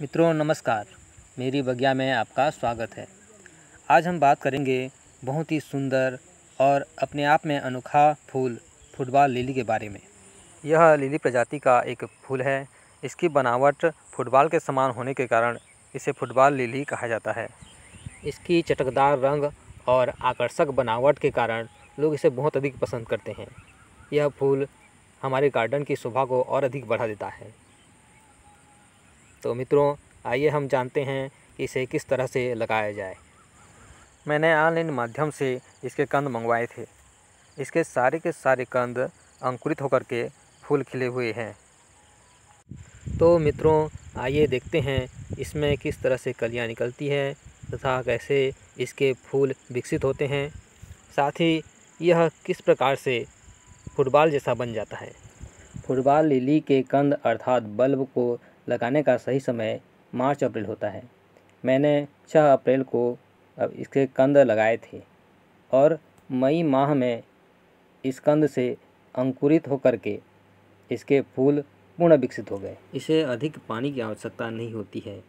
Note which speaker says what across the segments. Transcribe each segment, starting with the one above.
Speaker 1: मित्रों नमस्कार, मेरी बगिया में आपका स्वागत है। आज हम बात करेंगे बहुत ही सुंदर और अपने आप में अनोखा फूल फुटबॉल लिली के बारे में। यह लिली प्रजाति का एक फूल है। इसकी बनावट फुटबॉल के समान होने के कारण इसे फुटबॉल लिली कहा जाता है। इसकी चटकदार रंग और आकर्षक बनावट के कारण लोग इसे बहुत अधिक पसंद करते हैं। यह फूल हमारे गार्डन की शोभा को और अधिक बढ़ा देता है। तो मित्रों, आइए हम जानते हैं कि इसे किस तरह से लगाया जाए। मैंने ऑनलाइन माध्यम से इसके कंद मंगवाए थे। इसके सारे के सारे कंद अंकुरित होकर के फूल खिले हुए हैं। तो मित्रों, आइए देखते हैं इसमें किस तरह से कलियां निकलती हैं तथा कैसे इसके फूल विकसित होते हैं। साथ ही यह किस प्रकार से फुटबॉल जैसा बन जाता है। फुटबॉल लिली के कंद अर्थात बल्ब को लगाने का सही समय मार्च अप्रैल होता है। मैंने 6 अप्रैल को अब इसके कंद लगाए थे और मई माह में इस कंद से अंकुरित होकर के इसके फूल पूर्ण विकसित हो गए। इसे अधिक पानी की आवश्यकता नहीं होती है,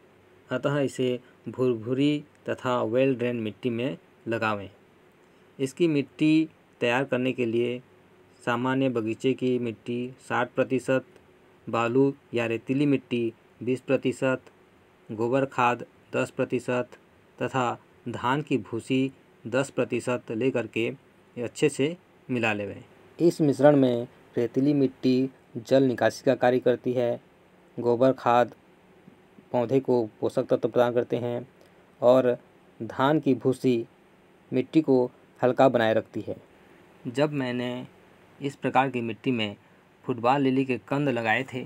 Speaker 1: अतः इसे भुरभुरी तथा वेल ड्रेन मिट्टी में लगावें। इसकी मिट्टी तैयार करने के लिए सामान्य बगीचे की मिट्टी 60%, बालू या रेतीली मिट्टी 20%, गोबर खाद 10% तथा धान की भूसी 10% लेकर के अच्छे से मिला लें। इस मिश्रण में रेतीली मिट्टी जल निकासी का कार्य करती है, गोबर खाद पौधे को पोषक तत्व प्रदान करते हैं और धान की भूसी मिट्टी को हल्का बनाए रखती है। जब मैंने इस प्रकार की मिट्टी में फुटबॉल लिली के कंद लगाए थे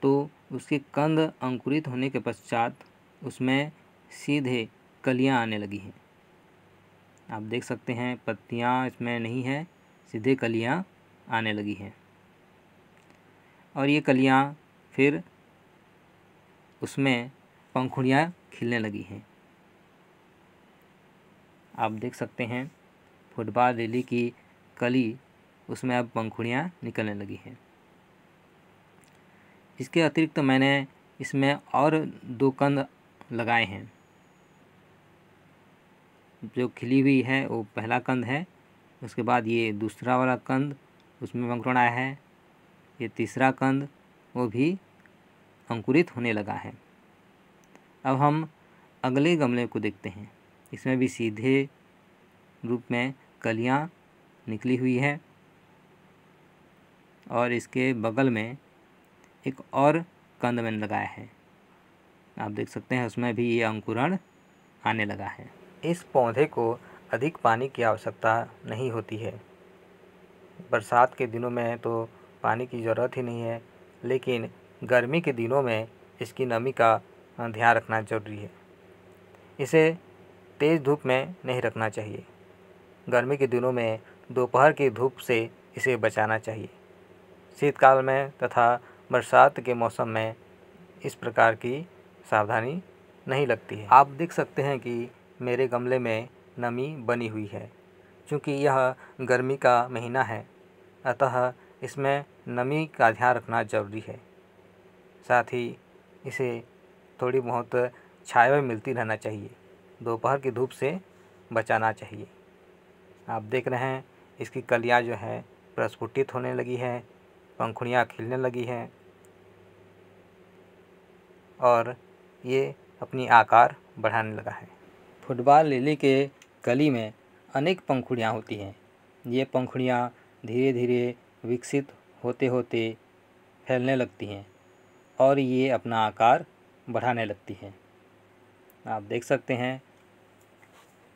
Speaker 1: तो उसके कंद अंकुरित होने के पश्चात उसमें सीधे कलियां आने लगी हैं। आप देख सकते हैं पत्तियां इसमें नहीं हैं, सीधे कलियां आने लगी हैं और ये कलियां फिर उसमें पंखुड़ियां खिलने लगी हैं। आप देख सकते हैं फुटबॉल लिली की कली उसमें अब पंखुड़ियां निकलने लगी हैं। इसके अतिरिक्त मैंने इसमें और 2 कंद लगाए हैं। जो खिली हुई है वो पहला कंद है, उसके बाद ये दूसरा वाला कंद उसमें अंकुरण आया है, ये तीसरा कंद वो भी अंकुरित होने लगा है। अब हम अगले गमले को देखते हैं। इसमें भी सीधे रूप में कलियां निकली हुई है और इसके बगल में एक और कंद मैंने लगाया है। आप देख सकते हैं उसमें भी ये अंकुरण आने लगा है। इस पौधे को अधिक पानी की आवश्यकता नहीं होती है। बरसात के दिनों में तो पानी की ज़रूरत ही नहीं है, लेकिन गर्मी के दिनों में इसकी नमी का ध्यान रखना जरूरी है। इसे तेज़ धूप में नहीं रखना चाहिए। गर्मी के दिनों में दोपहर की धूप से इसे बचाना चाहिए। शीतकाल में तथा बरसात के मौसम में इस प्रकार की सावधानी नहीं लगती है। आप देख सकते हैं कि मेरे गमले में नमी बनी हुई है। क्योंकि यह गर्मी का महीना है, अतः इसमें नमी का ध्यान रखना जरूरी है। साथ ही इसे थोड़ी बहुत छाया भी मिलती रहना चाहिए। दोपहर की धूप से बचाना चाहिए। आप देख रहे हैं इसकी कलियां जो है प्रस्फुटित होने लगी है, पंखुड़ियां खिलने लगी हैं और ये अपनी आकार बढ़ाने लगा है। फुटबॉल लिली के कली में अनेक पंखुड़ियां होती हैं। ये पंखुड़ियां धीरे धीरे विकसित होते होते फैलने लगती हैं और ये अपना आकार बढ़ाने लगती हैं। आप देख सकते हैं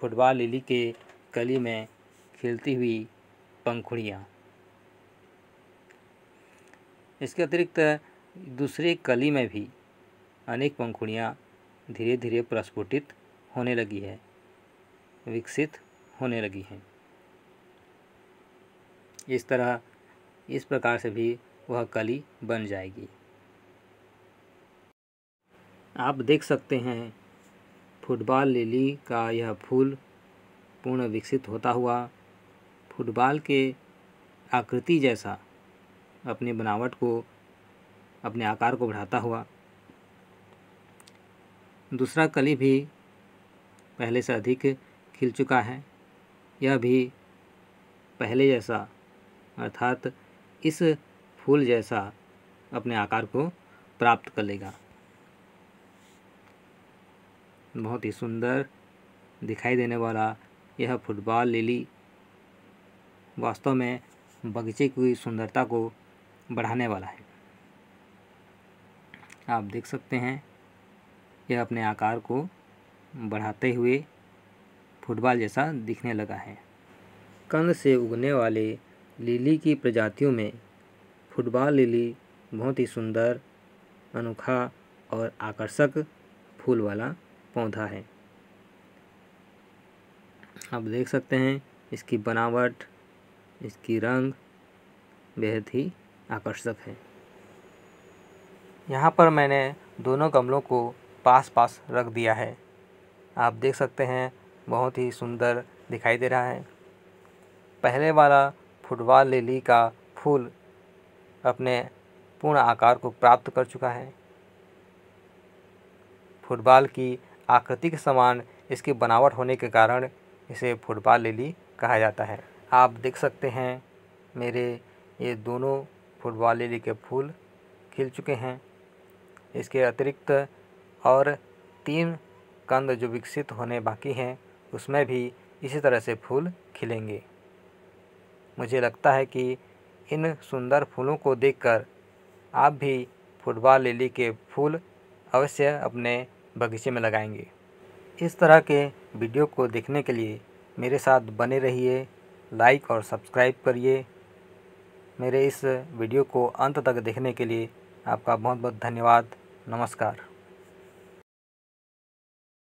Speaker 1: फुटबॉल लिली के कली में खिलती हुई पंखुड़ियाँ। इसके अतिरिक्त दूसरी कली में भी अनेक पंखुड़ियाँ धीरे धीरे प्रस्फुटित होने लगी है, विकसित होने लगी हैं। इस प्रकार से भी वह कली बन जाएगी। आप देख सकते हैं फुटबॉल लिली का यह फूल पूर्ण विकसित होता हुआ फुटबॉल के आकृति जैसा अपनी बनावट को, अपने आकार को बढ़ाता हुआ दूसरा कली भी पहले से अधिक खिल चुका है। यह भी पहले जैसा अर्थात इस फूल जैसा अपने आकार को प्राप्त कर लेगा। बहुत ही सुंदर दिखाई देने वाला यह फुटबॉल लिली वास्तव में बगीचे की सुंदरता को बढ़ाने वाला है। आप देख सकते हैं यह अपने आकार को बढ़ाते हुए फुटबॉल जैसा दिखने लगा है। कंद से उगने वाले लिली की प्रजातियों में फुटबॉल लिली बहुत ही सुंदर, अनोखा और आकर्षक फूल वाला पौधा है। आप देख सकते हैं इसकी बनावट, इसकी रंग बेहद ही आकर्षक है। यहाँ पर मैंने दोनों गमलों को पास पास रख दिया है। आप देख सकते हैं बहुत ही सुंदर दिखाई दे रहा है। पहले वाला फुटबॉल लिली का फूल अपने पूर्ण आकार को प्राप्त कर चुका है। फुटबॉल की आकृति के समान इसकी बनावट होने के कारण इसे फुटबॉल लिली कहा जाता है। आप देख सकते हैं मेरे ये दोनों फुटबॉल लिली के फूल खिल चुके हैं। इसके अतिरिक्त और 3 कंद जो विकसित होने बाकी हैं उसमें भी इसी तरह से फूल खिलेंगे। मुझे लगता है कि इन सुंदर फूलों को देखकर आप भी फुटबॉल लिली के फूल अवश्य अपने बगीचे में लगाएंगे। इस तरह के वीडियो को देखने के लिए मेरे साथ बने रहिए, लाइक और सब्सक्राइब करिए। मेरे इस वीडियो को अंत तक देखने के लिए आपका बहुत बहुत धन्यवाद। नमस्कार।